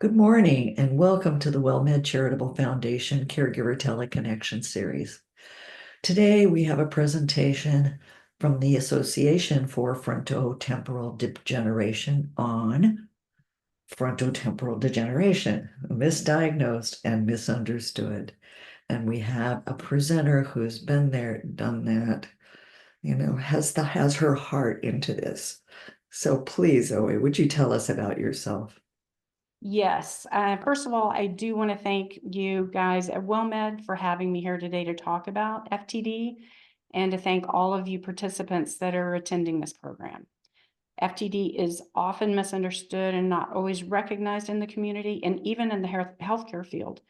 Good morning and welcome to the WellMed Charitable Foundation Caregiver Teleconnection Series. Today we have a presentation from the Association for Frontotemporal Degeneration on frontotemporal degeneration, misdiagnosed and misunderstood. And we have a presenter who's been there, done that, has her heart into this. So please, Zoe, would you tell us about yourself? Yes. First of all, I do want to thank you guys at WellMed for having me here today to talk about FTD and to thank all of you participants that are attending this program. FTD is often misunderstood and not always recognized in the community and even in the healthcare field.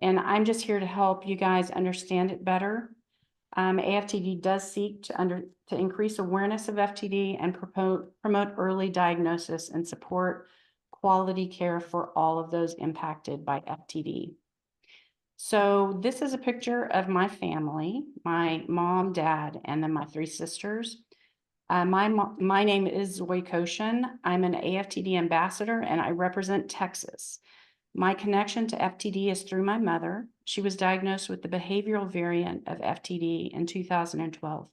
And I'm just here to help you guys understand it better. AFTD does seek to increase awareness of FTD and promote early diagnosis and support quality care for all of those impacted by FTD. So this is a picture of my family, my mom, dad, and then my three sisters. My name is Zoy Kocian. I'm an AFTD ambassador and I represent Texas. My connection to FTD is through my mother. She was diagnosed with the behavioral variant of FTD in 2012.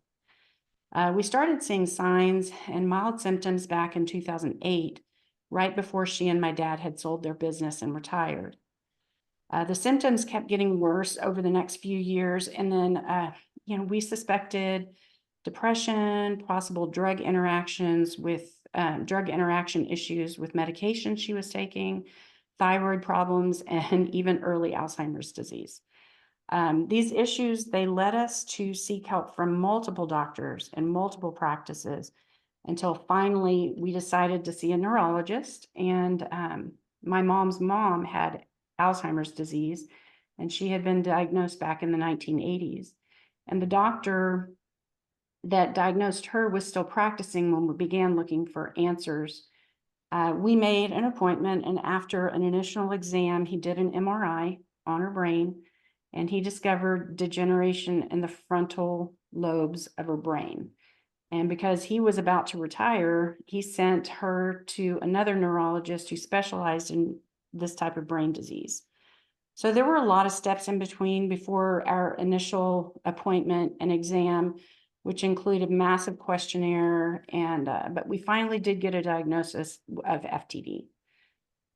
We started seeing signs and mild symptoms back in 2008, right before she and my dad had sold their business and retired. The symptoms kept getting worse over the next few years. And then, we suspected depression, possible drug interaction issues with medication she was taking, thyroid problems, and even early Alzheimer's disease. These issues, they led us to seek help from multiple doctors and multiple practices until finally we decided to see a neurologist. And my mom's mom had Alzheimer's disease, and she had been diagnosed back in the 1980s. And the doctor that diagnosed her was still practicing when we began looking for answers. We made an appointment, and after an initial exam, he did an MRI on her brain, and he discovered degeneration in the frontal lobes of her brain. And because he was about to retire, he sent her to another neurologist who specialized in this type of brain disease. So there were a lot of steps in between before our initial appointment and exam, which included massive questionnaire, but we finally did get a diagnosis of FTD.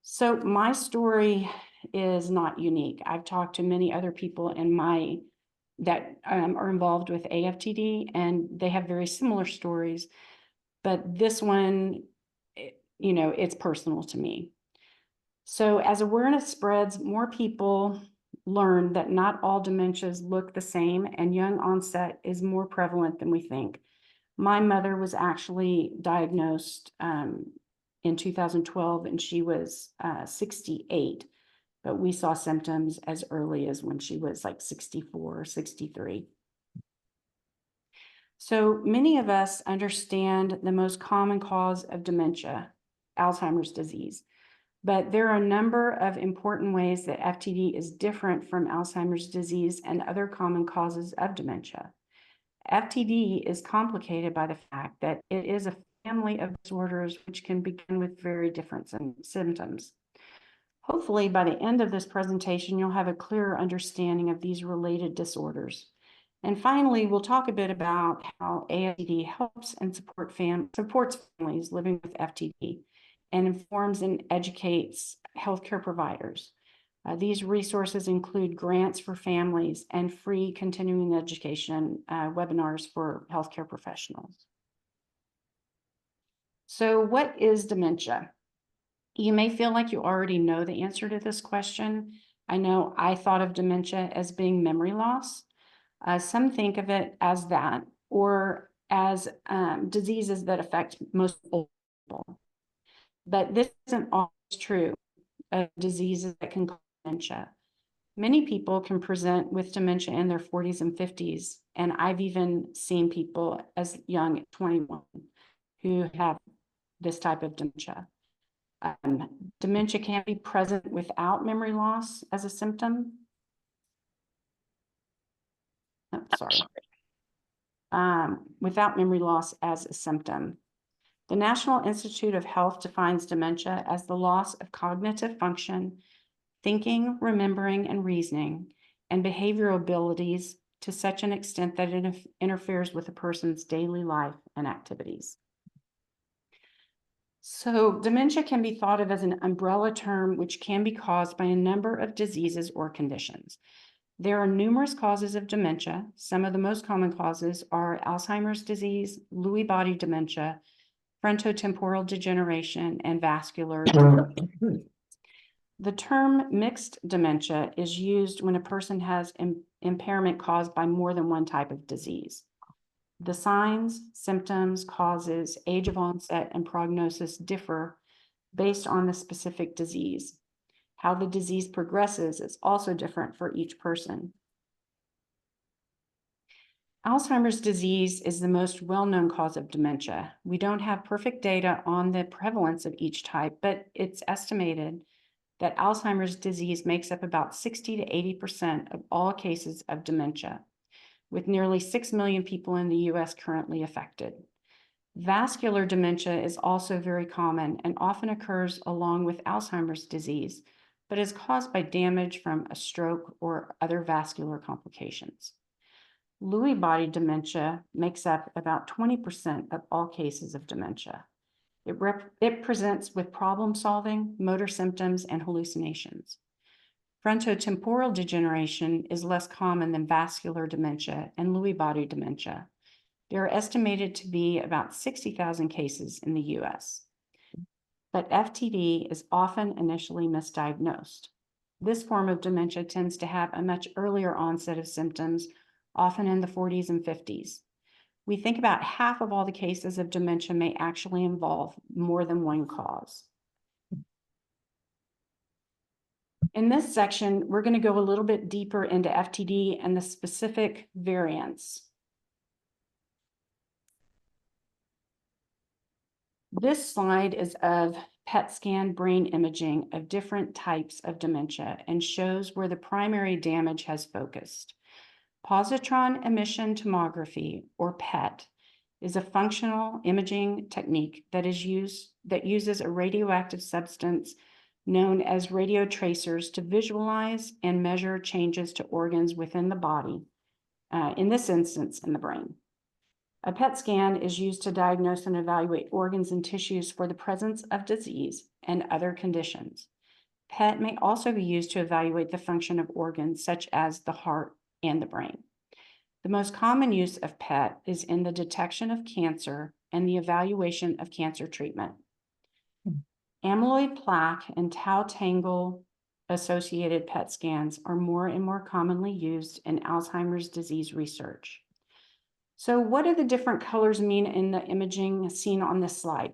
So my story is not unique. I've talked to many other people that are involved with AFTD, and they have very similar stories, but this one, it's personal to me. So as awareness spreads, more people learn that not all dementias look the same, and young onset is more prevalent than we think. My mother was actually diagnosed in 2012, and she was 68. But we saw symptoms as early as when she was like 64 or 63. So many of us understand the most common cause of dementia, Alzheimer's disease, but there are a number of important ways that FTD is different from Alzheimer's disease and other common causes of dementia. FTD is complicated by the fact that it is a family of disorders which can begin with very different symptoms. Hopefully, by the end of this presentation, you'll have a clearer understanding of these related disorders. And finally, we'll talk a bit about how AFTD helps and supports families living with FTD and informs and educates healthcare providers. These resources include grants for families and free continuing education webinars for healthcare professionals. So what is dementia? You may feel like you already know the answer to this question. I know I thought of dementia as being memory loss. Some think of it as that, or as diseases that affect most old people. But this isn't always true of diseases that can cause dementia. Many people can present with dementia in their 40s and 50s, and I've even seen people as young as 21 who have this type of dementia. Dementia can be present without memory loss as a symptom. Without memory loss as a symptom. The National Institute of Health defines dementia as the loss of cognitive function, thinking, remembering, and reasoning, and behavioral abilities to such an extent that it interferes with a person's daily life and activities. So dementia can be thought of as an umbrella term which can be caused by a number of diseases or conditions. There are numerous causes of dementia. Some of the most common causes are Alzheimer's disease, Lewy body dementia, frontotemporal degeneration, and vascular dementia. The term mixed dementia is used when a person has impairment caused by more than one type of disease. The signs, symptoms, causes, age of onset, and prognosis differ based on the specific disease. How the disease progresses is also different for each person. Alzheimer's disease is the most well-known cause of dementia. We don't have perfect data on the prevalence of each type, but it's estimated that Alzheimer's disease makes up about 60 to 80% of all cases of dementia, with nearly 6 million people in the US currently affected. Vascular dementia is also very common and often occurs along with Alzheimer's disease, but is caused by damage from a stroke or other vascular complications. Lewy body dementia makes up about 20% of all cases of dementia. It presents with problem solving, motor symptoms, and hallucinations. Frontotemporal degeneration is less common than vascular dementia and Lewy body dementia. There are estimated to be about 60,000 cases in the US. But FTD is often initially misdiagnosed. This form of dementia tends to have a much earlier onset of symptoms, often in the 40s and 50s. We think about half of all the cases of dementia may actually involve more than one cause. In this section, we're going to go a little bit deeper into FTD and the specific variants. This slide is of PET scan brain imaging of different types of dementia and shows where the primary damage has focused. Positron emission tomography, or PET, is a functional imaging technique that uses a radioactive substance known as radio tracers to visualize and measure changes to organs within the body, in this instance, in the brain. A PET scan is used to diagnose and evaluate organs and tissues for the presence of disease and other conditions. PET may also be used to evaluate the function of organs such as the heart and the brain. The most common use of PET is in the detection of cancer and the evaluation of cancer treatment. Amyloid plaque and tau tangle associated PET scans are more and more commonly used in Alzheimer's disease research. So what do the different colors mean in the imaging seen on this slide?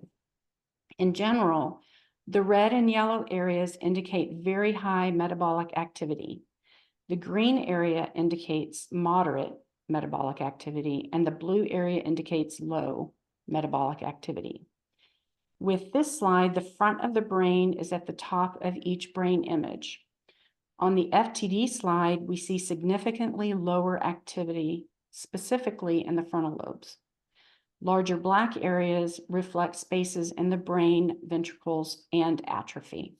In general, the red and yellow areas indicate very high metabolic activity. The green area indicates moderate metabolic activity, and the blue area indicates low metabolic activity. With this slide, the front of the brain is at the top of each brain image. On the FTD slide, we see significantly lower activity, specifically in the frontal lobes. Larger black areas reflect spaces in the brain, ventricles, and atrophy.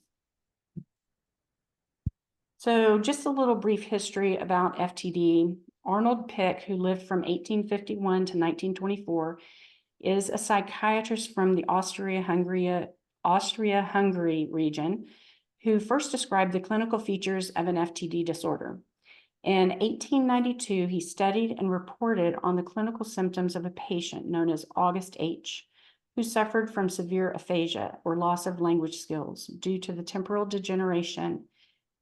So just a little brief history about FTD. Arnold Pick, who lived from 1851 to 1924, is a psychiatrist from the Austria-Hungary region who first described the clinical features of an FTD disorder. In 1892, he studied and reported on the clinical symptoms of a patient known as August H., who suffered from severe aphasia or loss of language skills due to the temporal degeneration,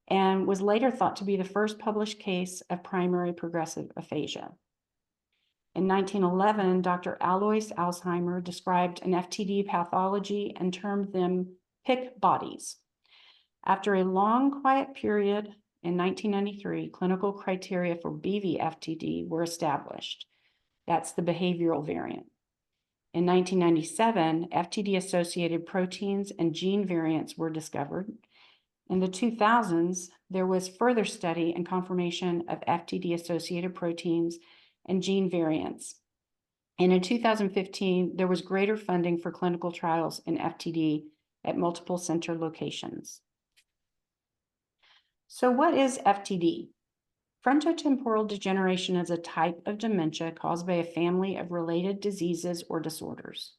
and was later thought to be the first published case of primary progressive aphasia. In 1911, Dr. Alois Alzheimer described an FTD pathology and termed them pick bodies. After a long quiet period, in 1993, clinical criteria for BV-FTD were established. That's the behavioral variant. In 1997, FTD-associated proteins and gene variants were discovered. In the 2000s, there was further study and confirmation of FTD-associated proteins and gene variants. And in 2015, there was greater funding for clinical trials in FTD at multiple center locations. So what is FTD? Frontotemporal degeneration is a type of dementia caused by a family of related diseases or disorders.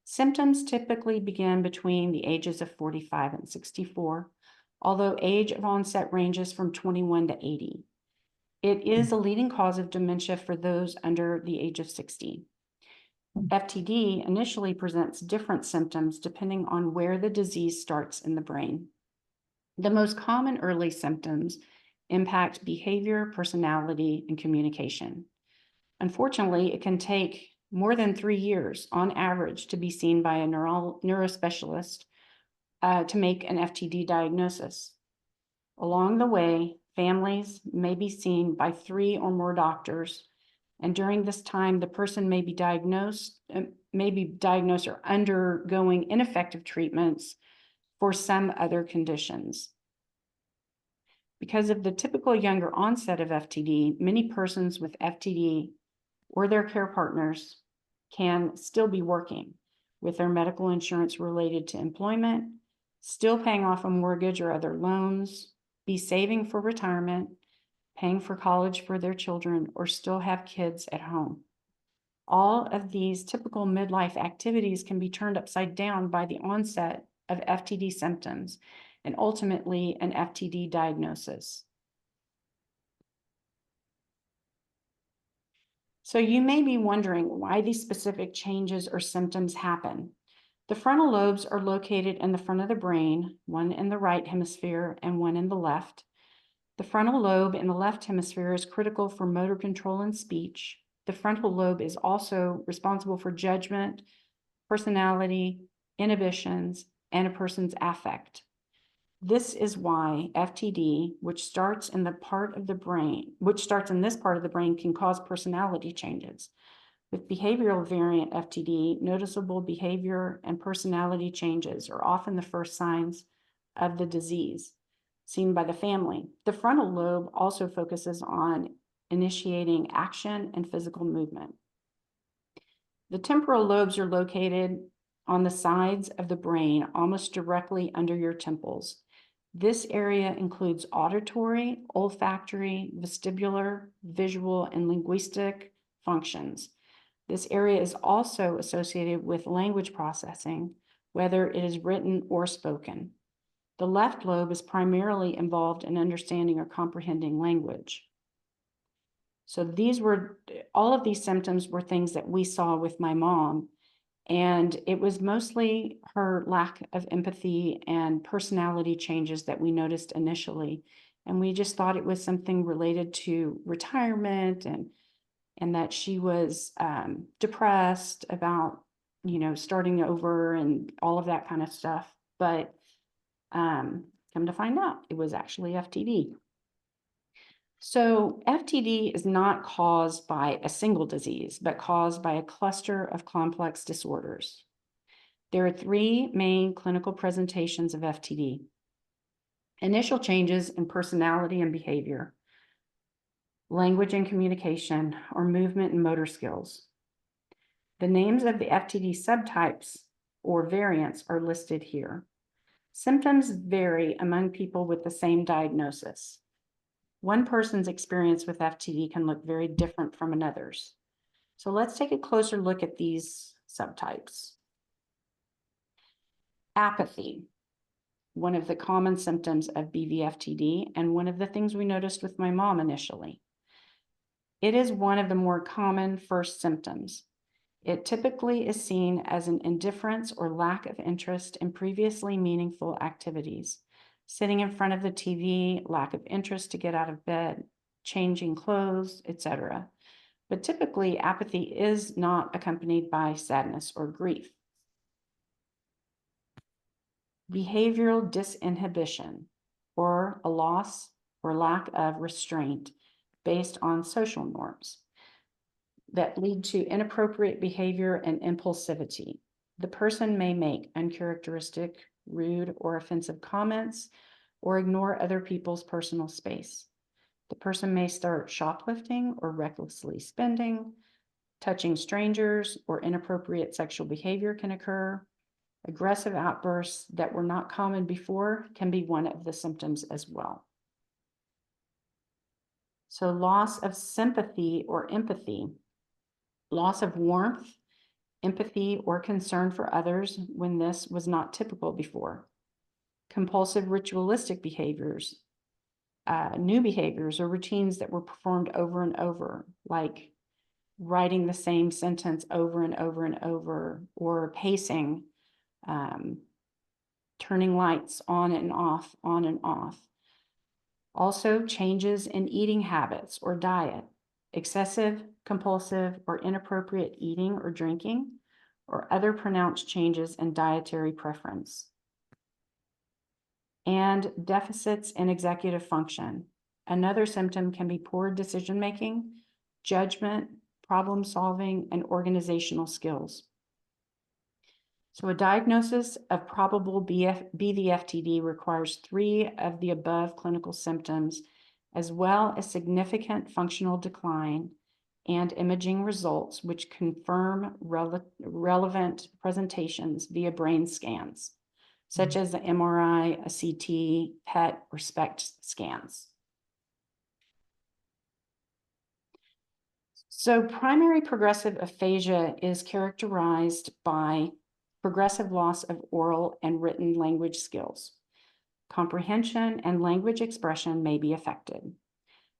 Symptoms typically begin between the ages of 45 and 64, although age of onset ranges from 21 to 80. It is a leading cause of dementia for those under the age of 60. FTD initially presents different symptoms depending on where the disease starts in the brain. The most common early symptoms impact behavior, personality, and communication. Unfortunately, it can take more than 3 years on average to be seen by a neurospecialist to make an FTD diagnosis. Along the way, families may be seen by 3 or more doctors, and during this time, the person may be diagnosed or undergoing ineffective treatments for some other conditions. Because of the typical younger onset of FTD, many persons with FTD or their care partners can still be working with their medical insurance related to employment, still paying off a mortgage or other loans, be saving for retirement, paying for college for their children, or still have kids at home. All of these typical midlife activities can be turned upside down by the onset of FTD symptoms and ultimately an FTD diagnosis. So you may be wondering why these specific changes or symptoms happen. The frontal lobes are located in the front of the brain, one in the right hemisphere and one in the left. The frontal lobe in the left hemisphere is critical for motor control and speech. The frontal lobe is also responsible for judgment, personality, inhibitions, and a person's affect. This is why FTD, which starts in this part of the brain, can cause personality changes. With behavioral variant FTD, noticeable behavior and personality changes are often the first signs of the disease seen by the family. The frontal lobe also focuses on initiating action and physical movement. The temporal lobes are located on the sides of the brain, almost directly under your temples. This area includes auditory, olfactory, vestibular, visual, and linguistic functions. This area is also associated with language processing, whether it is written or spoken. The left lobe is primarily involved in understanding or comprehending language. So all of these symptoms were things that we saw with my mom, and it was mostly her lack of empathy and personality changes that we noticed initially. And we just thought it was something related to retirement and that she was depressed about, starting over and all of that kind of stuff. But come to find out, it was actually FTD. So FTD is not caused by a single disease, but caused by a cluster of complex disorders. There are 3 main clinical presentations of FTD. Initial changes in personality and behavior, language and communication, or movement and motor skills. The names of the FTD subtypes or variants are listed here. Symptoms vary among people with the same diagnosis. One person's experience with FTD can look very different from another's. So let's take a closer look at these subtypes. Apathy, one of the common symptoms of BVFTD, and one of the things we noticed with my mom initially. It is one of the more common first symptoms. It typically is seen as an indifference or lack of interest in previously meaningful activities. Sitting in front of the TV, lack of interest to get out of bed, changing clothes, etc. But typically, apathy is not accompanied by sadness or grief. Behavioral disinhibition, or a loss or lack of restraint based on social norms that lead to inappropriate behavior and impulsivity. The person may make uncharacteristic, rude, or offensive comments, or ignore other people's personal space. The person may start shoplifting or recklessly spending, Touching strangers or inappropriate sexual behavior can occur. Aggressive outbursts that were not common before can be one of the symptoms as well. So loss of sympathy or empathy, loss of warmth, empathy, or concern for others when this was not typical before. Compulsive ritualistic behaviors, new behaviors or routines that were performed over and over, like writing the same sentence over and over and over, or pacing, turning lights on and off, on and off. Also, changes in eating habits or diet, excessive, compulsive, or inappropriate eating or drinking, or other pronounced changes in dietary preference. And deficits in executive function. Another symptom can be poor decision-making, judgment, problem solving, and organizational skills. So a diagnosis of probable BV-FTD requires 3 of the above clinical symptoms, as well as significant functional decline and imaging results, which confirm relevant presentations via brain scans, such as the MRI, a CT, PET, or SPECT scans. So primary progressive aphasia is characterized by progressive loss of oral and written language skills. Comprehension and language expression may be affected.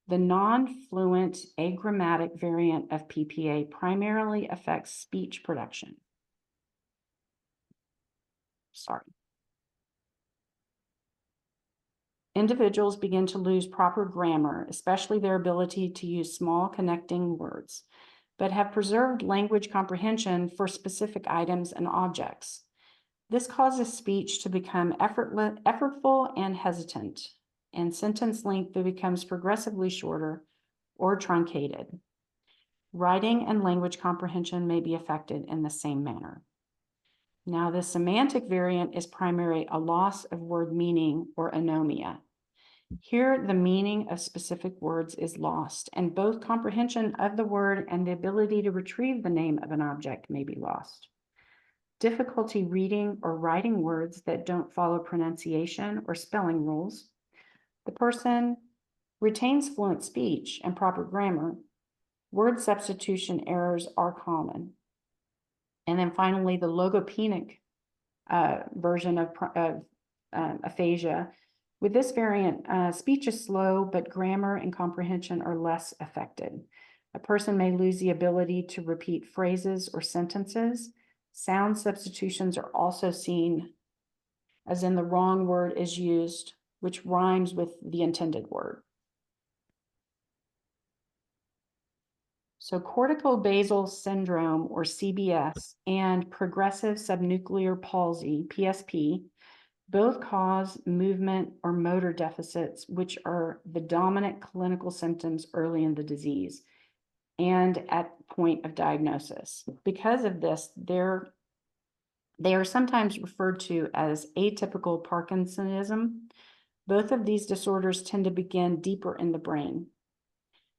The non-fluent agrammatic variant of PPA primarily affects speech production. Individuals begin to lose proper grammar, especially their ability to use small connecting words, but have preserved language comprehension for specific items and objects. This causes speech to become effortful and hesitant, and sentence length becomes progressively shorter or truncated. Writing and language comprehension may be affected in the same manner. Now, the semantic variant is primarily a loss of word meaning or anomia. Here, the meaning of specific words is lost, and both comprehension of the word and the ability to retrieve the name of an object may be lost. Difficulty reading or writing words that don't follow pronunciation or spelling rules. The person retains fluent speech and proper grammar. Word substitution errors are common. And then finally, the logopenic version of aphasia. With this variant, speech is slow, but grammar and comprehension are less affected. A person may lose the ability to repeat phrases or sentences. Sound substitutions are also seen, as in the wrong word is used, which rhymes with the intended word. So corticobasal syndrome, or CBS, and progressive subnuclear palsy, PSP, both cause movement or motor deficits, which are the dominant clinical symptoms early in the disease and at point of diagnosis. Because of this, they are sometimes referred to as atypical Parkinsonism. Both of these disorders tend to begin deeper in the brain.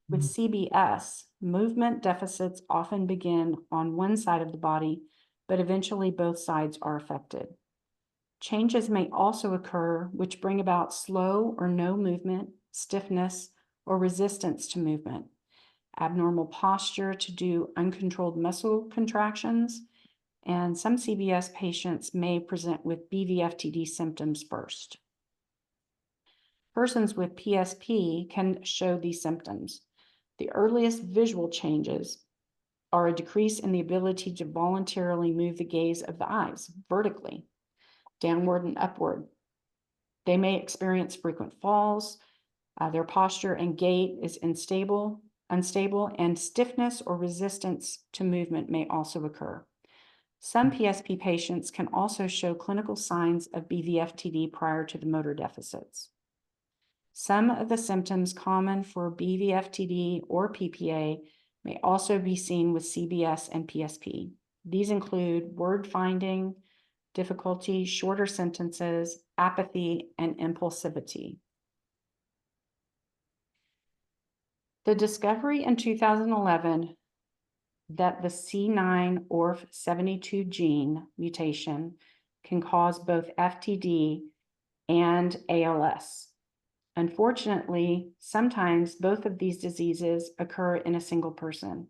With CBS, movement deficits often begin on one side of the body, but eventually both sides are affected. Changes may also occur which bring about slow or no movement, stiffness, or resistance to movement, abnormal posture to do uncontrolled muscle contractions, and some CBS patients may present with BV-FTD symptoms first. Persons with PSP can show these symptoms. The earliest visual changes are a decrease in the ability to voluntarily move the gaze of the eyes vertically, downward and upward. They may experience frequent falls. Their posture and gait is unstable, and stiffness or resistance to movement may also occur. Some PSP patients can also show clinical signs of BV-FTD prior to the motor deficits. Some of the symptoms common for BV-FTD or PPA may also be seen with CBS and PSP. These include word finding, difficulty, shorter sentences, apathy, and impulsivity. The discovery in 2011 that the C9orf72 gene mutation can cause both FTD and ALS. Unfortunately, sometimes both of these diseases occur in a single person.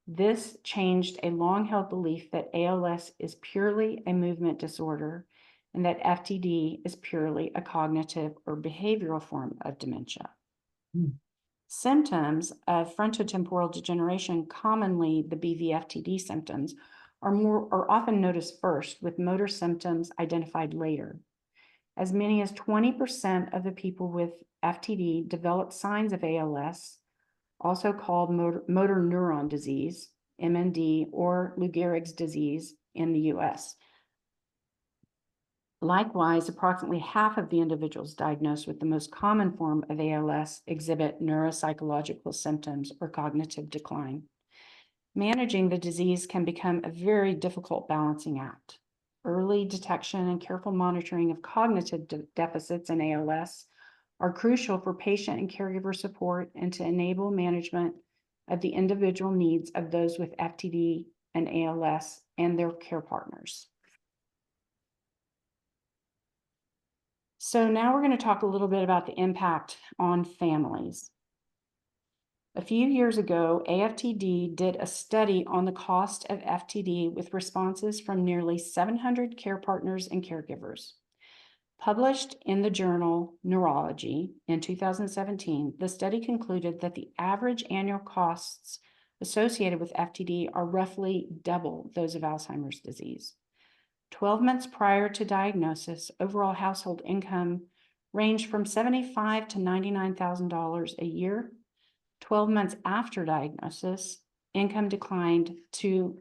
This changed a long-held belief that ALS is purely a movement disorder and that FTD is purely a cognitive or behavioral form of dementia. Symptoms of frontotemporal degeneration, commonly the BVFTD symptoms, are often noticed first, with motor symptoms identified later. As many as 20% of the people with FTD develop signs of ALS, also called motor neuron disease, MND, or Lou Gehrig's disease in the US. Likewise, approximately half of the individuals diagnosed with the most common form of ALS exhibit neuropsychological symptoms or cognitive decline. Managing the disease can become a very difficult balancing act. Early detection and careful monitoring of cognitive deficits in ALS are crucial for patient and caregiver support and to enable management of the individual needs of those with FTD and ALS and their care partners. So now we're going to talk a little bit about the impact on families. A few years ago, AFTD did a study on the cost of FTD with responses from nearly 700 care partners and caregivers. Published in the journal Neurology in 2017, the study concluded that the average annual costs associated with FTD are roughly double those of Alzheimer's disease. 12 months prior to diagnosis, overall household income ranged from $75,000 to $99,000 a year. 12 months after diagnosis, income declined to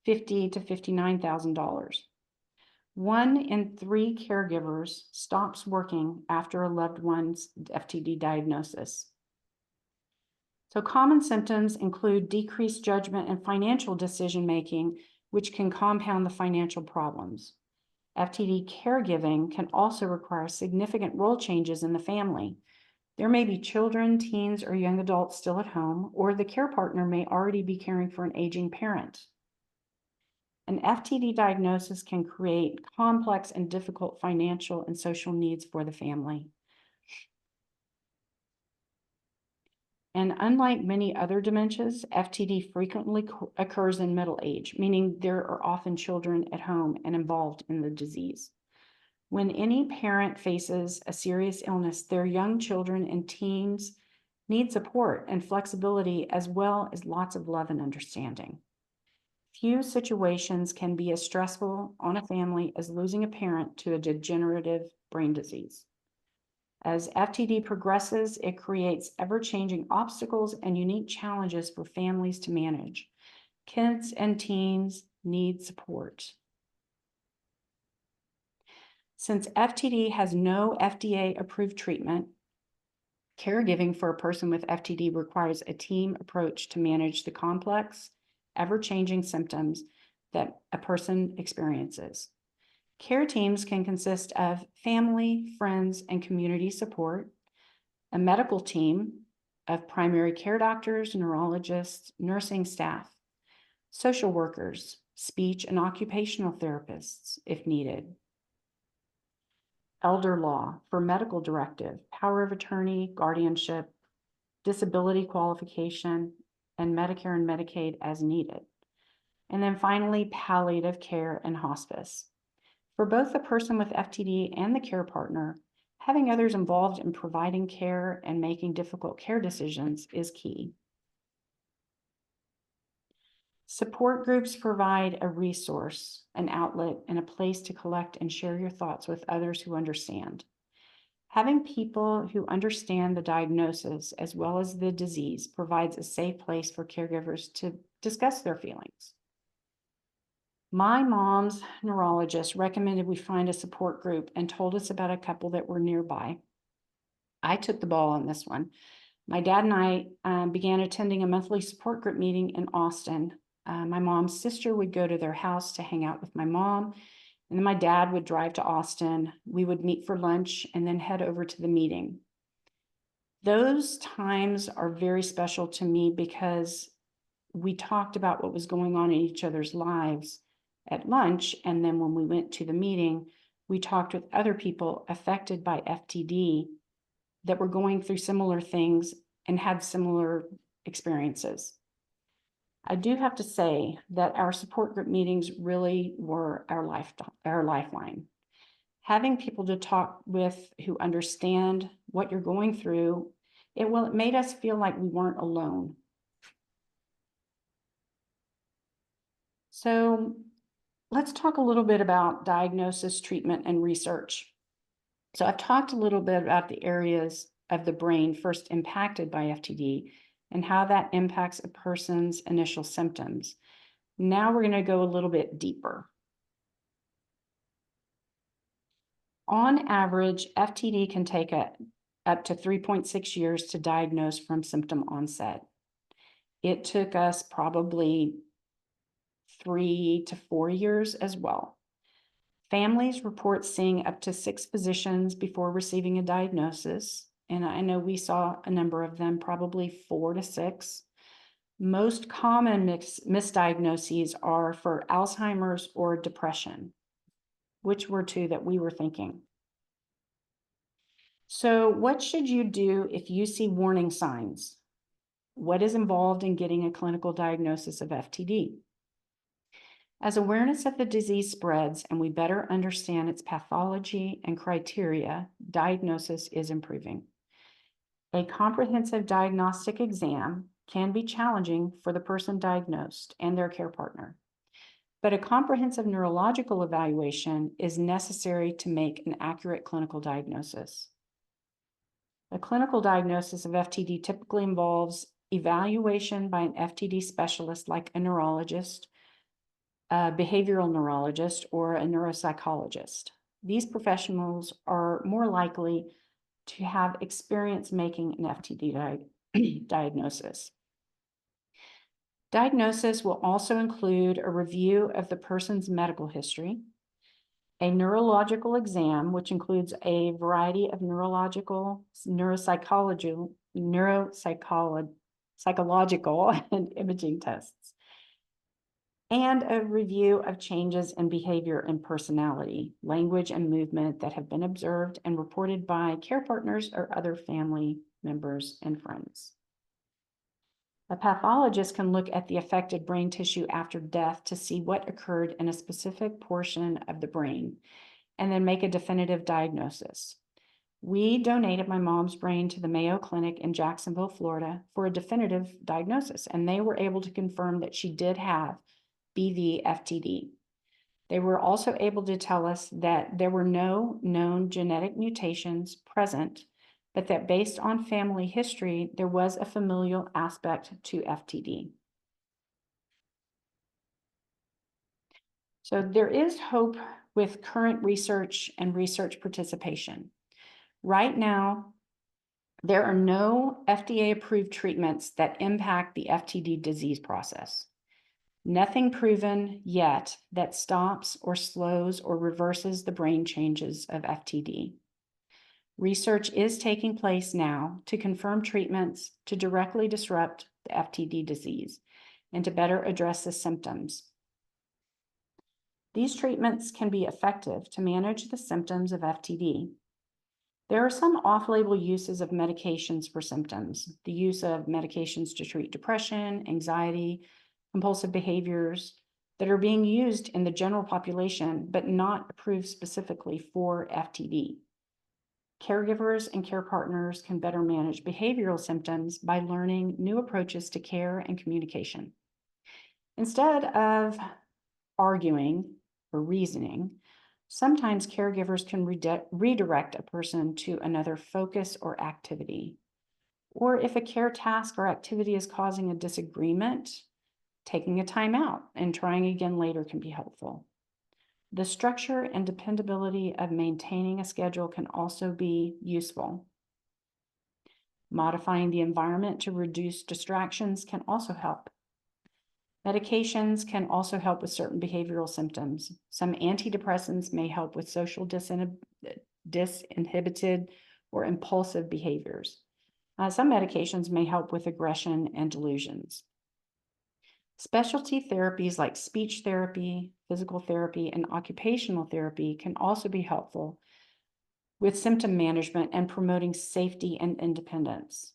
$50,000 to $59,000. 1 in 3 caregivers stops working after a loved one's FTD diagnosis. So common symptoms include decreased judgment and financial decision-making, which can compound the financial problems. FTD caregiving can also require significant role changes in the family. There may be children, teens, or young adults still at home, or the care partner may already be caring for an aging parent. An FTD diagnosis can create complex and difficult financial and social needs for the family. And unlike many other dementias, FTD frequently occurs in middle age, meaning there are often children at home and involved in the disease. When any parent faces a serious illness, their young children and teens need support and flexibility, as well as lots of love and understanding. Few situations can be as stressful on a family as losing a parent to a degenerative brain disease. As FTD progresses, it creates ever-changing obstacles and unique challenges for families to manage. Kids and teens need support. Since FTD has no FDA-approved treatment, caregiving for a person with FTD requires a team approach to manage the complex, ever-changing symptoms that a person experiences. Care teams can consist of family, friends, and community support, a medical team of primary care doctors, neurologists, nursing staff, social workers, speech and occupational therapists if needed, elder law for medical directive, power of attorney, guardianship, disability qualification, and Medicare and Medicaid as needed. And then finally, palliative care and hospice. For both the person with FTD and the care partner, having others involved in providing care and making difficult care decisions is key. Support groups provide a resource, an outlet, and a place to collect and share your thoughts with others who understand. Having people who understand the diagnosis as well as the disease provides a safe place for caregivers to discuss their feelings. My mom's neurologist recommended we find a support group and told us about a couple that were nearby. I took the ball on this one. My dad and I began attending a monthly support group meeting in Austin. My mom's sister would go to their house to hang out with my mom, and then my dad would drive to Austin. We would meet for lunch and then head over to the meeting. Those times are very special to me because we talked about what was going on in each other's lives at lunch. And then when we went to the meeting, we talked with other people affected by FTD that were going through similar things and had similar experiences. I do have to say that our support group meetings really were our lifeline. Having people to talk with who understand what you're going through, it made us feel like we weren't alone. So let's talk a little bit about diagnosis, treatment, and research. So I've talked a little bit about the areas of the brain first impacted by FTD and how that impacts a person's initial symptoms. Now we're going to go a little bit deeper. On average, FTD can take up to 3.6 years to diagnose from symptom onset. It took us probably 3 to 4 years as well. Families report seeing up to 6 physicians before receiving a diagnosis. And I know we saw a number of them, probably 4 to 6. Most common misdiagnoses are for Alzheimer's or depression, which were 2 that we were thinking. So what should you do if you see warning signs? What is involved in getting a clinical diagnosis of FTD? As awareness of the disease spreads and we better understand its pathology and criteria, diagnosis is improving. A comprehensive diagnostic exam can be challenging for the person diagnosed and their care partner, but a comprehensive neurological evaluation is necessary to make an accurate clinical diagnosis. A clinical diagnosis of FTD typically involves evaluation by an FTD specialist like a neurologist, a behavioral neurologist, or a neuropsychologist. These professionals are more likely to have experience making an FTD diagnosis. Diagnosis will also include a review of the person's medical history, a neurological exam, which includes a variety of psychological, and imaging tests, and a review of changes in behavior and personality, language and movement that have been observed and reported by care partners or other family members and friends. A pathologist can look at the affected brain tissue after death to see what occurred in a specific portion of the brain and then make a definitive diagnosis. We donated my mom's brain to the Mayo Clinic in Jacksonville, Florida for a definitive diagnosis, and they were able to confirm that she did have BV FTD. They were also able to tell us that there were no known genetic mutations present, but that based on family history, there was a familial aspect to FTD. So there is hope with current research and research participation. Right now, there are no FDA-approved treatments that impact the FTD disease process. Nothing proven yet that stops or slows or reverses the brain changes of FTD. Research is taking place now to confirm treatments to directly disrupt the FTD disease and to better address the symptoms. These treatments can be effective to manage the symptoms of FTD. There are some off-label uses of medications for symptoms. The use of medications to treat depression, anxiety, compulsive behaviors that are being used in the general population, but not approved specifically for FTD. Caregivers and care partners can better manage behavioral symptoms by learning new approaches to care and communication. Instead of arguing or reasoning, sometimes caregivers can redirect a person to another focus or activity. Or if a care task or activity is causing a disagreement, taking a time out and trying again later can be helpful. The structure and dependability of maintaining a schedule can also be useful. Modifying the environment to reduce distractions can also help. Medications can also help with certain behavioral symptoms. Some antidepressants may help with social disinhibited or impulsive behaviors. Some medications may help with aggression and delusions. Specialty therapies like speech therapy, physical therapy, and occupational therapy can also be helpful with symptom management and promoting safety and independence.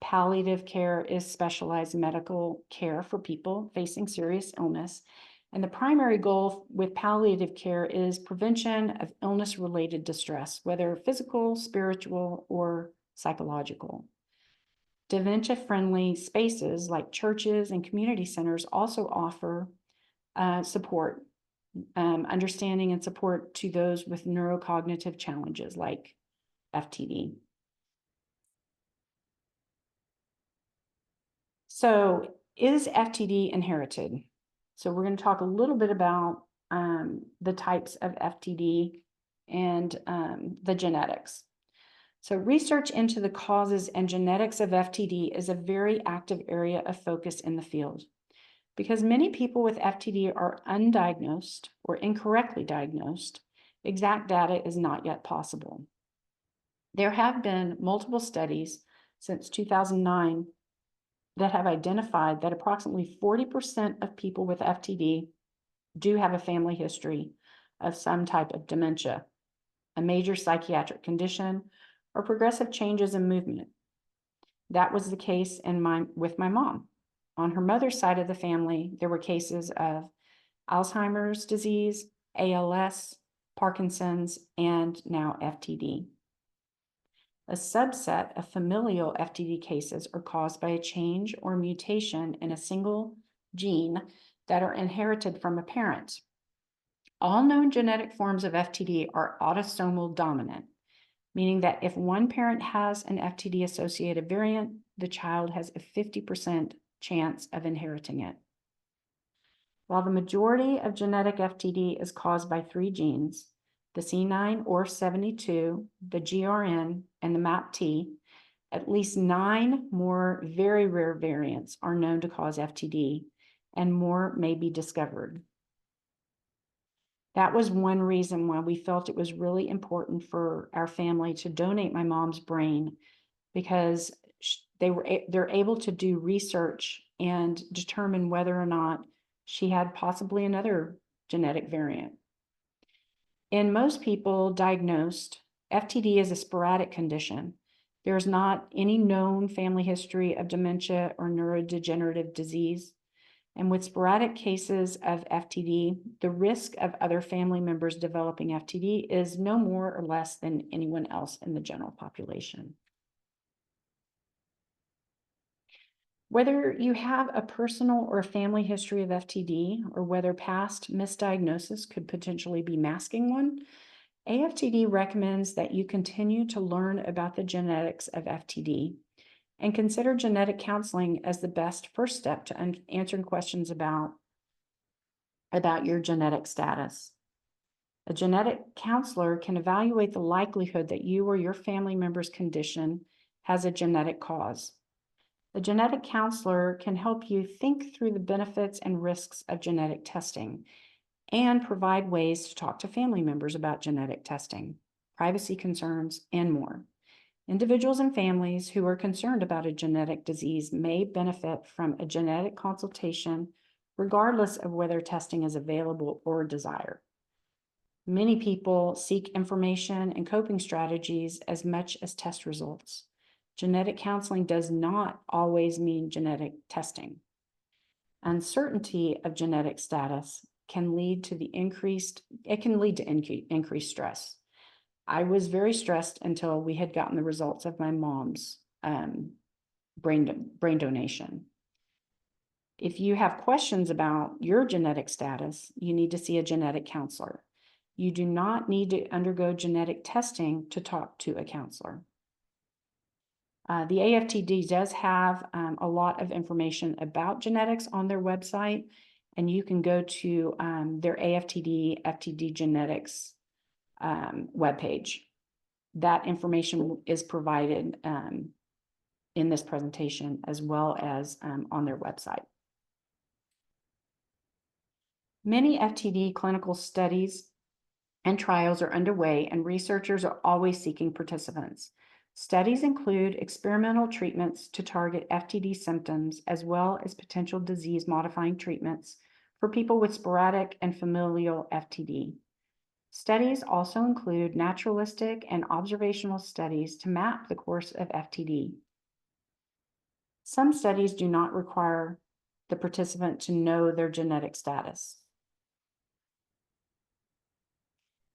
Palliative care is specialized medical care for people facing serious illness. And the primary goal with palliative care is prevention of illness-related distress, whether physical, spiritual, or psychological. Dementia-friendly spaces like churches and community centers also offer support, understanding and support to those with neurocognitive challenges like FTD. So is FTD inherited? So we're going to talk a little bit about the types of FTD and the genetics. So research into the causes and genetics of FTD is a very active area of focus in the field. Because many people with FTD are undiagnosed or incorrectly diagnosed, exact data is not yet possible. There have been multiple studies since 2009 that have identified that approximately 40% of people with FTD do have a family history of some type of dementia, a major psychiatric condition, or progressive changes in movement. That was the case with my mom. On her mother's side of the family, there were cases of Alzheimer's disease, ALS, Parkinson's, and now FTD. A subset of familial FTD cases are caused by a change or mutation in a single gene that are inherited from a parent. All known genetic forms of FTD are autosomal dominant, meaning that if one parent has an FTD-associated variant, the child has a 50% chance of inheriting it. While the majority of genetic FTD is caused by 3 genes, the C9 or 72, the GRN, and the MAPT, at least 9 more very rare variants are known to cause FTD, and more may be discovered. That was one reason why we felt it was really important for our family to donate my mom's brain, because they're able to do research and determine whether or not she had possibly another genetic variant. In most people diagnosed, FTD is a sporadic condition. There's not any known family history of dementia or neurodegenerative disease. And with sporadic cases of FTD, the risk of other family members developing FTD is no more or less than anyone else in the general population. Whether you have a personal or family history of FTD, or whether past misdiagnosis could potentially be masking one, AFTD recommends that you continue to learn about the genetics of FTD and consider genetic counseling as the best first step to answering questions about your genetic status. A genetic counselor can evaluate the likelihood that you or your family member's condition has a genetic cause. A genetic counselor can help you think through the benefits and risks of genetic testing and provide ways to talk to family members about genetic testing, privacy concerns, and more. Individuals and families who are concerned about a genetic disease may benefit from a genetic consultation, regardless of whether testing is available or desired. Many people seek information and coping strategies as much as test results. Genetic counseling does not always mean genetic testing. Uncertainty of genetic status can lead to increased stress. I was very stressed until we had gotten the results of my mom's brain donation. If you have questions about your genetic status, you need to see a genetic counselor. You do not need to undergo genetic testing to talk to a counselor. The AFTD does have a lot of information about genetics on their website, and you can go to their FTD genetics webpage. That information is provided in this presentation as well as on their website. Many FTD clinical studies and trials are underway, and researchers are always seeking participants. Studies include experimental treatments to target FTD symptoms, as well as potential disease-modifying treatments for people with sporadic and familial FTD. Studies also include naturalistic and observational studies to map the course of FTD. Some studies do not require the participant to know their genetic status.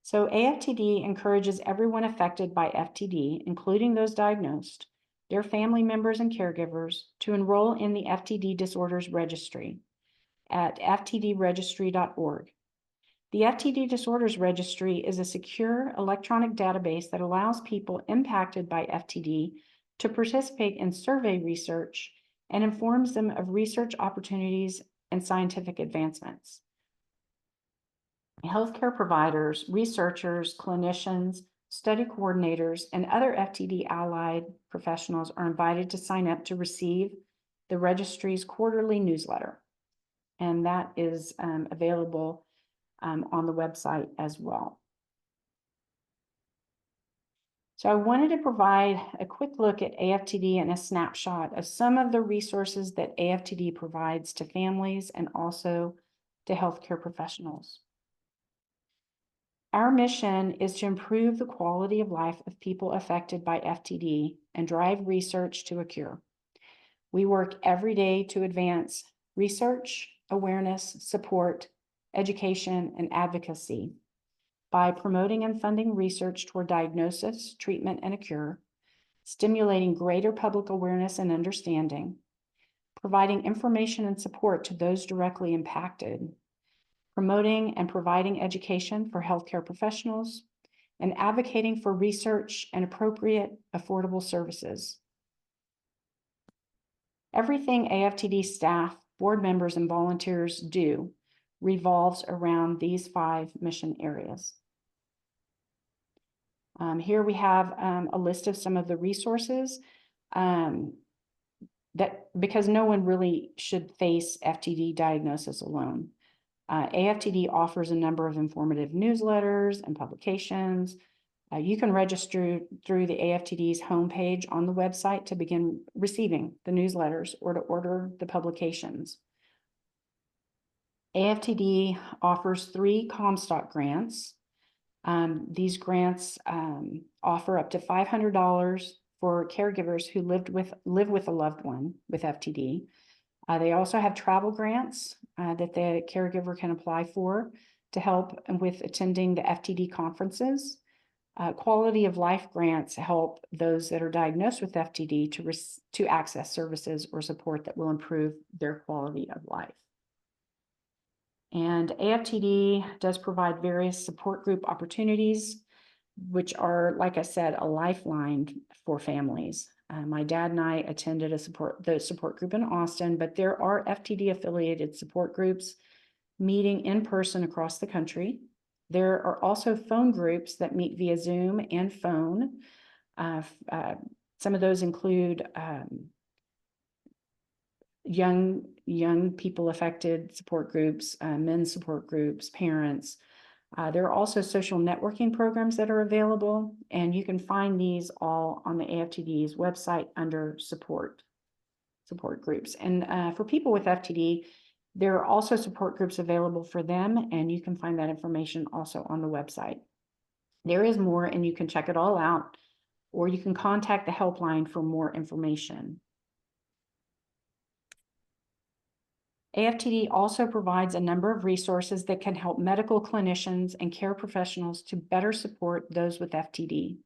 So AFTD encourages everyone affected by FTD, including those diagnosed, their family members and caregivers, to enroll in the FTD Disorders Registry at ftdregistry.org. The FTD Disorders Registry is a secure electronic database that allows people impacted by FTD to participate in survey research and informs them of research opportunities and scientific advancements. Healthcare providers, researchers, clinicians, study coordinators, and other FTD allied professionals are invited to sign up to receive the registry's quarterly newsletter. And that is available on the website as well. So I wanted to provide a quick look at AFTD and a snapshot of some of the resources that AFTD provides to families and also to healthcare professionals. Our mission is to improve the quality of life of people affected by FTD and drive research to a cure. We work every day to advance research, awareness, support, education, and advocacy by promoting and funding research toward diagnosis, treatment, and a cure, stimulating greater public awareness and understanding, providing information and support to those directly impacted, promoting and providing education for healthcare professionals, and advocating for research and appropriate, affordable services. Everything AFTD staff, board members, and volunteers do revolves around these 5 mission areas. Here we have a list of some of the resources because no one really should face FTD diagnosis alone. AFTD offers a number of informative newsletters and publications. You can register through the AFTD's homepage on the website to begin receiving the newsletters or to order the publications. AFTD offers 3 Comstock grants. These grants offer up to $500 for caregivers who live with a loved one with FTD. They also have travel grants that the caregiver can apply for to help with attending the FTD conferences. Quality of life grants help those that are diagnosed with FTD to access services or support that will improve their quality of life. And AFTD does provide various support group opportunities, which are, like I said, a lifeline for families. My dad and I attended the support group in Austin, but there are FTD affiliated support groups meeting in person across the country. There are also phone groups that meet via Zoom and phone. Some of those include young people affected support groups, men's support groups, parents. There are also social networking programs that are available, and you can find these all on the AFTD's website under support groups. And for people with FTD, there are also support groups available for them, and you can find that information also on the website. There is more, and you can check it all out, or you can contact the helpline for more information. AFTD also provides a number of resources that can help medical clinicians and care professionals to better support those with FTD.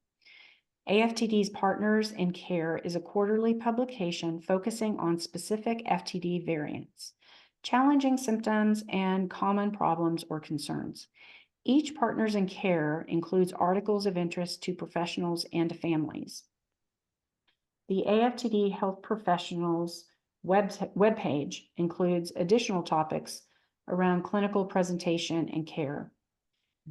AFTD's Partners in Care is a quarterly publication focusing on specific FTD variants, challenging symptoms, and common problems or concerns. Each Partners in Care includes articles of interest to professionals and families. The AFTD Health Professionals webpage includes additional topics around clinical presentation and care.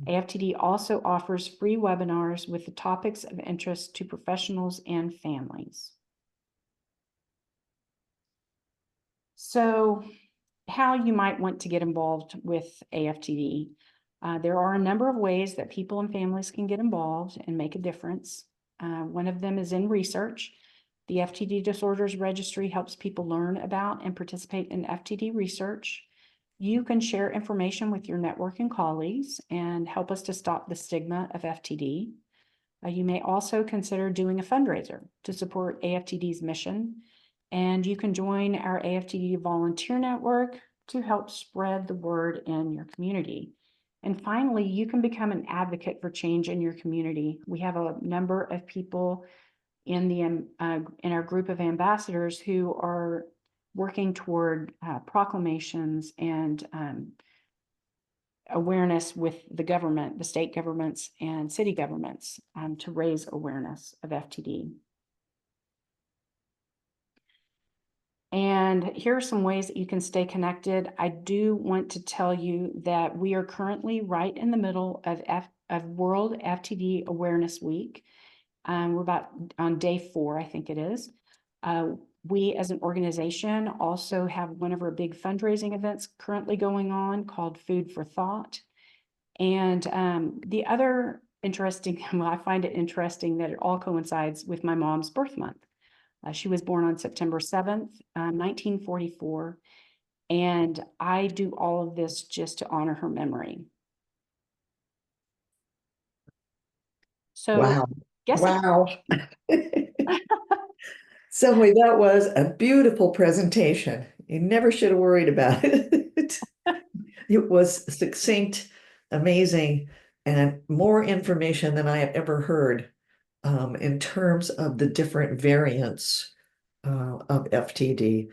AFTD also offers free webinars with the topics of interest to professionals and families. So, how you might want to get involved with AFTD. There are a number of ways that people and families can get involved and make a difference. One of them is in research. The FTD Disorders Registry helps people learn about and participate in FTD research. You can share information with your network and colleagues and help us to stop the stigma of FTD. You may also consider doing a fundraiser to support AFTD's mission, and you can join our AFTD volunteer network to help spread the word in your community. And finally, you can become an advocate for change in your community. We have a number of people in our group of ambassadors who are working toward proclamations and awareness with the government, the state governments and city governments, to raise awareness of FTD. And here are some ways that you can stay connected. I do want to tell you that we are currently right in the middle of World FTD Awareness Week. We're about on day 4, I think it is. We as an organization also have one of our big fundraising events currently going on called Food for Thought. And the other interesting, well, I find it interesting that it all coincides with my mom's birth month. She was born on September 7th, 1944. And I do all of this just to honor her memory. So, Wow. guess Wow. Zoe, that was a beautiful presentation. You never should have worried about it. It was succinct, amazing, and more information than I have ever heard in terms of the different variants of FTD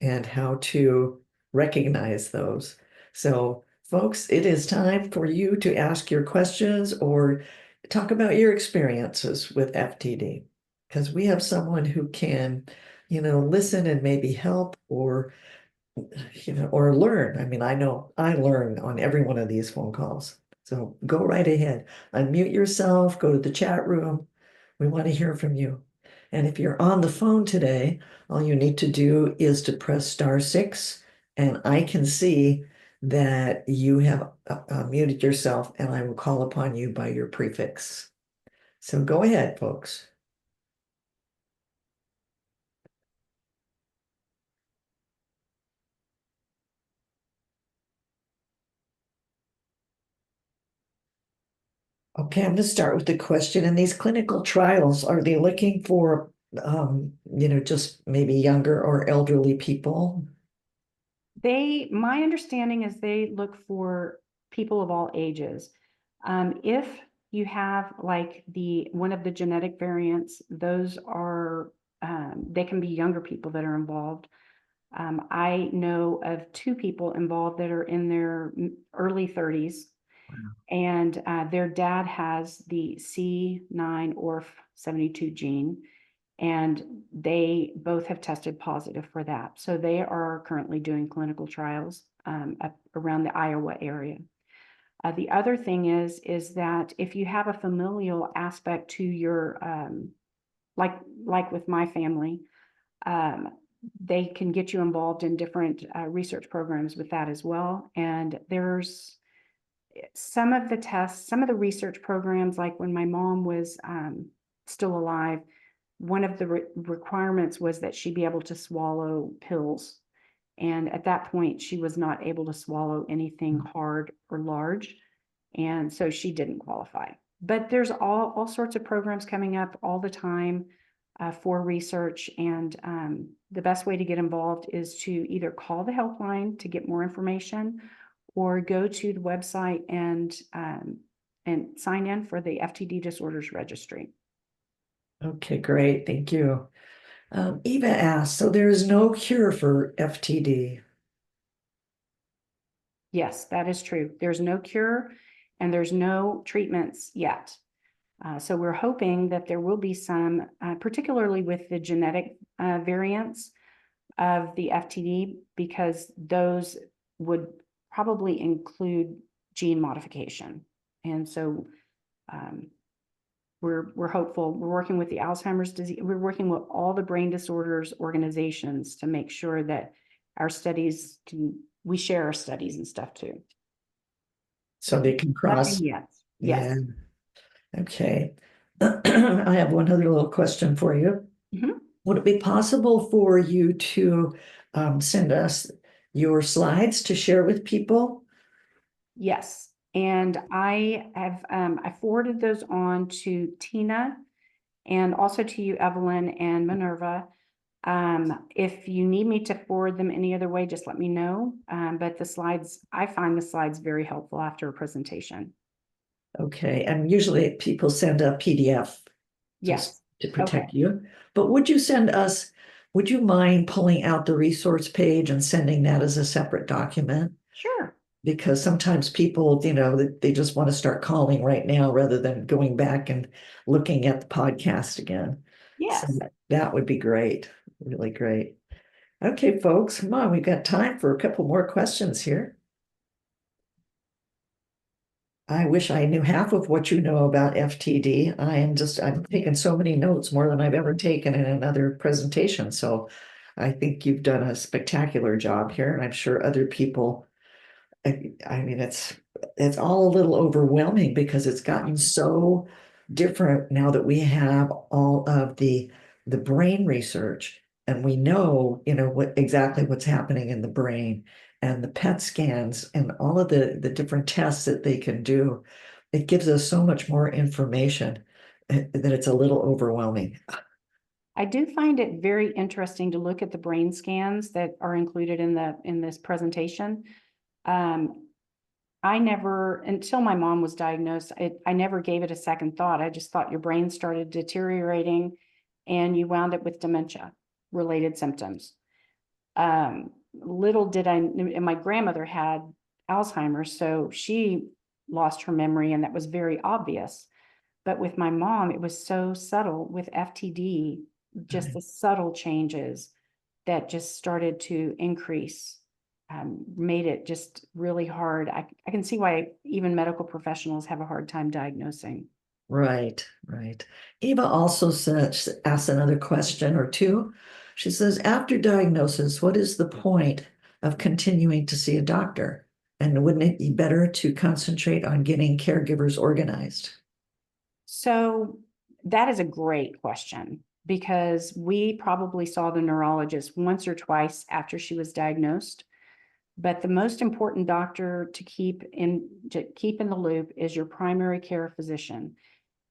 and how to recognize those. So, folks, it is time for you to ask your questions or talk about your experiences with FTD, because we have someone who can, listen and maybe help or, or learn. I mean, I know I learn on every one of these phone calls. So go right ahead, unmute yourself, go to the chat room. We want to hear from you. And if you're on the phone today, all you need to do is to press *6, and I can see that you have muted yourself, and I will call upon you by your prefix. So go ahead, folks. Okay, I'm going to start with the question. In these clinical trials, are they looking for, just maybe younger or elderly people? my understanding is they look for people of all ages. If you have like one of the genetic variants, those are, they can be younger people that are involved. I know of 2 people involved that are in their early 30s. And their dad has the C9orf72 gene, and they both have tested positive for that. So they are currently doing clinical trials up around the Iowa area. The other thing is that if you have a familial aspect to your, like with my family, they can get you involved in different research programs with that as well. And there's some of the tests, some of the research programs, like when my mom was still alive, one of the requirements was that she be able to swallow pills. And at that point, she was not able to swallow anything hard or large. And so she didn't qualify. But there's all sorts of programs coming up all the time for research. And the best way to get involved is to either call the helpline to get more information, or go to the website and sign in for the FTD Disorders Registry. Okay, great. Thank you. Eva asked, so there is no cure for FTD? Yes, that is true. There's no cure and there's no treatments yet. So we're hoping that there will be some, particularly with the genetic variants of the FTD, because those would probably include gene modification. And so we're hopeful. We're working with the Alzheimer's disease. We're working with all the brain disorders organizations to make sure that our studies we share our studies and stuff too. So they can cross. Nothing yet. Yeah. Yes. Okay. I have one other little question for you. Mhm. Would it be possible for you to send us your slides to share with people? Yes, and I forwarded those on to Tina and also to you, Evelyn and Minerva. If you need me to forward them any other way, just let me know. But the slides, I find the slides very helpful after a presentation. Okay, and usually people send a PDF just Yes. to Okay. protect you. But would you mind pulling out the resource page and sending that as a separate document? Sure. Because sometimes people, they just want to start calling right now rather than going back and looking at the podcast again. So Yes. that would be great, really great. Okay, folks, come on, we've got time for a couple more questions here. I wish I knew half of what you know about FTD. I'm taking so many notes, more than I've ever taken in another presentation. So I think you've done a spectacular job here, and I'm sure other people. I mean, it's all a little overwhelming because it's gotten so different now that we have all of the brain research and we know, exactly what's happening in the brain and the PET scans and all of the different tests that they can do. It gives us so much more information that it's a little overwhelming. I do find it very interesting to look at the brain scans that are included in this presentation. Um, I never, until my mom was diagnosed, I never gave it a second thought. I just thought your brain started deteriorating and you wound up with dementia related symptoms. Little did I, and my grandmother had Alzheimer's, so she lost her memory, and that was very obvious. But with my mom, it was so subtle with FTD, just Right. the subtle changes that just started to increase, made it just really hard. I can see why even medical professionals have a hard time diagnosing. Right, right. Eva also asked another question or two. She says, after diagnosis, what is the point of continuing to see a doctor? And wouldn't it be better to concentrate on getting caregivers organized? So that is a great question because we probably saw the neurologist once or twice after she was diagnosed. But the most important doctor to keep in the loop is your primary care physician.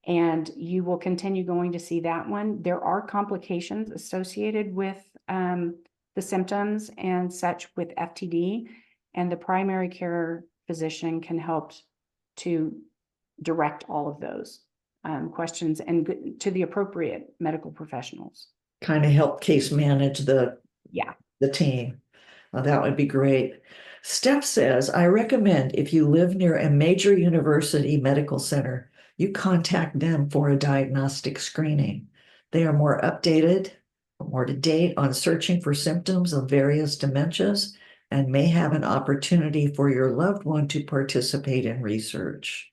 And you will continue going to see that one. There are complications associated with the symptoms and such with FTD, and the primary care physician can help to direct all of those questions and to the appropriate medical professionals. Kind of help case manage Yeah. the team. That would be great. Steph says, I recommend if you live near a major university medical center, you contact them for a diagnostic screening. They are more updated, more to date on searching for symptoms of various dementias and may have an opportunity for your loved one to participate in research.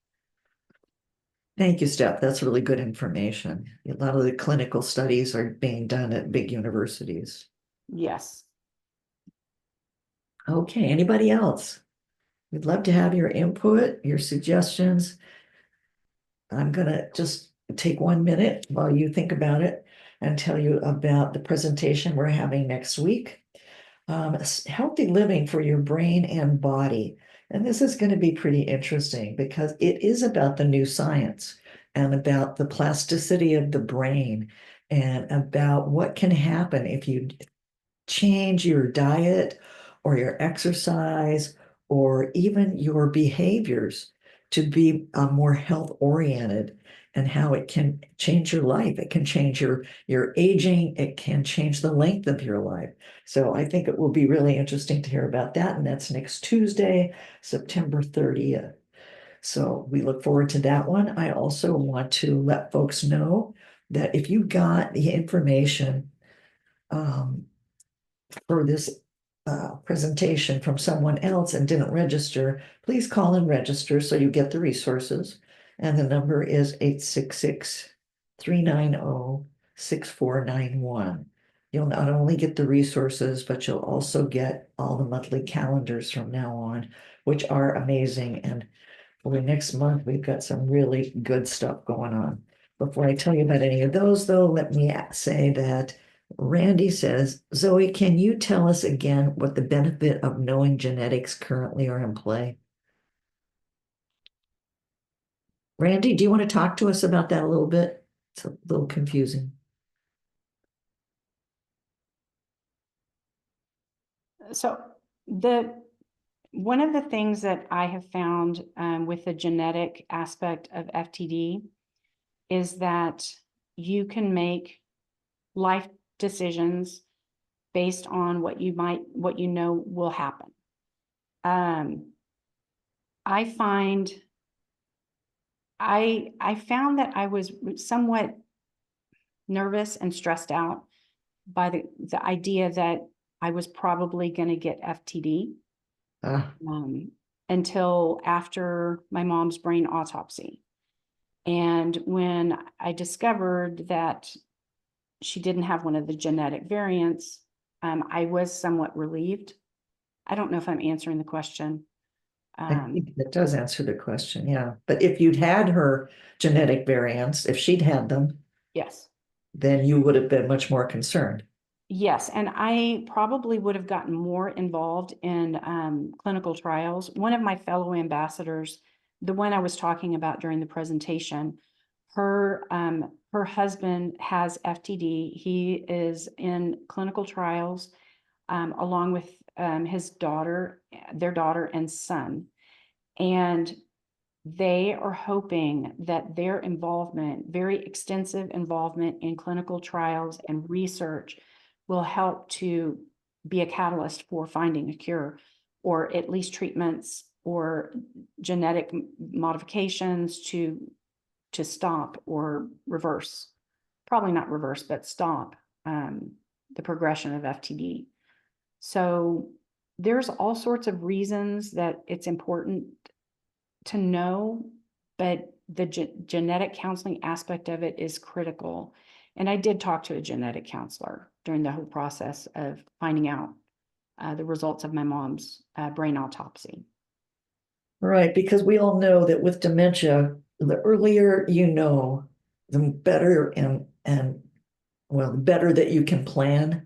Thank you, Steph. That's really good information. A lot of the clinical studies are being done at big universities. Yes. Okay, anybody else? We'd love to have your input, your suggestions. I'm gonna just take 1 minute while you think about it and tell you about the presentation we're having next week. Healthy living for your brain and body. And this is going to be pretty interesting because it is about the new science and about the plasticity of the brain and about what can happen if you change your diet or your exercise or even your behaviors to be more health oriented and how it can change your life. It can change your aging. It can change the length of your life. So I think it will be really interesting to hear about that. And that's next Tuesday, September 30th. So we look forward to that one. I also want to let folks know that if you got the information um, for this presentation from someone else and didn't register, please call and register so you get the resources. And the number is 866-390-6491. You'll not only get the resources, but you'll also get all the monthly calendars from now on, which are amazing. And for the next month, we've got some really good stuff going on. Before I tell you about any of those, though, let me say that Randy says, Zoe, can you tell us again what the benefit of knowing genetics currently are in play? Randy, do you want to talk to us about that a little bit? It's a little confusing. So the one of the things that I have found with the genetic aspect of FTD is that you can make life decisions based on what you know will happen. I find I found that I was somewhat nervous and stressed out by the idea that I was probably going to get FTD Ah, until after my mom's brain autopsy. And when I discovered that she didn't have one of the genetic variants, I was somewhat relieved. I don't know if I'm answering the question. I think that does answer the question, yeah. But if you'd had her genetic variants, if she'd had them, Yes. then you would have been much more concerned. Yes, and I probably would have gotten more involved in clinical trials. One of my fellow ambassadors, the one I was talking about during the presentation, her husband has FTD. He is in clinical trials along with his daughter, their daughter and son. And they are hoping that their involvement, very extensive involvement in clinical trials and research, will help to be a catalyst for finding a cure, or at least treatments or genetic modifications to stop or reverse, probably not reverse, but stop the progression of FTD. So there's all sorts of reasons that it's important to know, but the genetic counseling aspect of it is critical. And I did talk to a genetic counselor during the whole process of finding out the results of my mom's brain autopsy. Right, because we all know that with dementia, the earlier you know, the better and well, the better that you can plan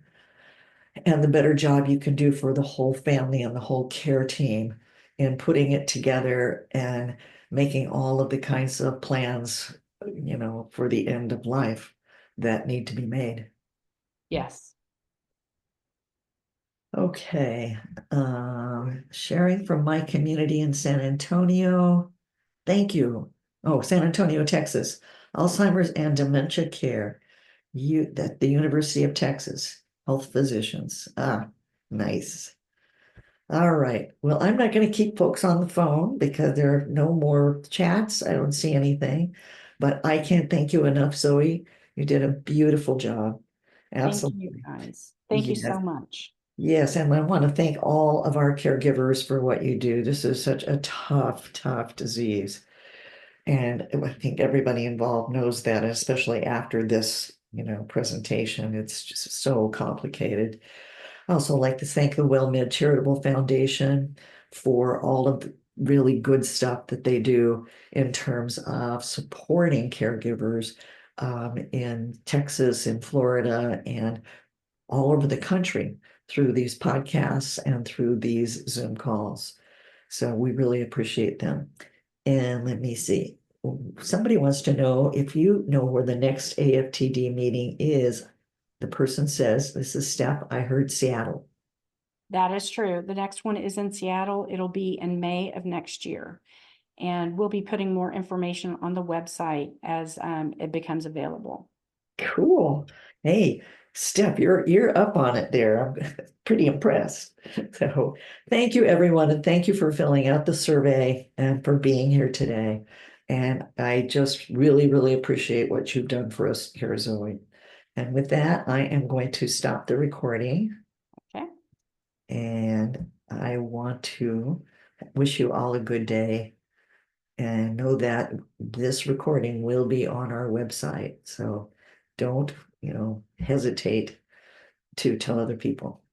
and the better job you can do for the whole family and the whole care team in putting it together and making all of the kinds of plans, for the end of life that need to be made. Yes. Okay. Sharing from my community in San Antonio. Thank you. Oh, San Antonio, Texas. Alzheimer's and dementia care. You at the University of Texas. Health physicians. Ah, nice. All right. Well, I'm not going to keep folks on the phone because there are no more chats. I don't see anything. But I can't thank you enough, Zoe. You did a beautiful job. Thank you, Absolutely. guys. Thank you Yes. so much. Yes, and I want to thank all of our caregivers for what you do. This is such a tough, tough disease. And I think everybody involved knows that, especially after this, presentation. It's just so complicated. I also like to thank the WellMed Charitable Foundation for all of the really good stuff that they do in terms of supporting caregivers in Texas, in Florida, and all over the country through these podcasts and through these Zoom calls. So we really appreciate them. And let me see. Somebody wants to know if you know where the next AFTD meeting is. The person says, this is Steph, I heard Seattle. That is true. The next one is in Seattle. It'll be in May of next year. And we'll be putting more information on the website as it becomes available. Cool. Hey, Steph, you're up on it there. I'm pretty impressed. So thank you, everyone, and thank you for filling out the survey and for being here today. And I just really, really appreciate what you've done for us here, Zoe. And with that, I am going to stop the recording. Okay. And I want to wish you all a good day and know that this recording will be on our website. So don't, hesitate to tell other people.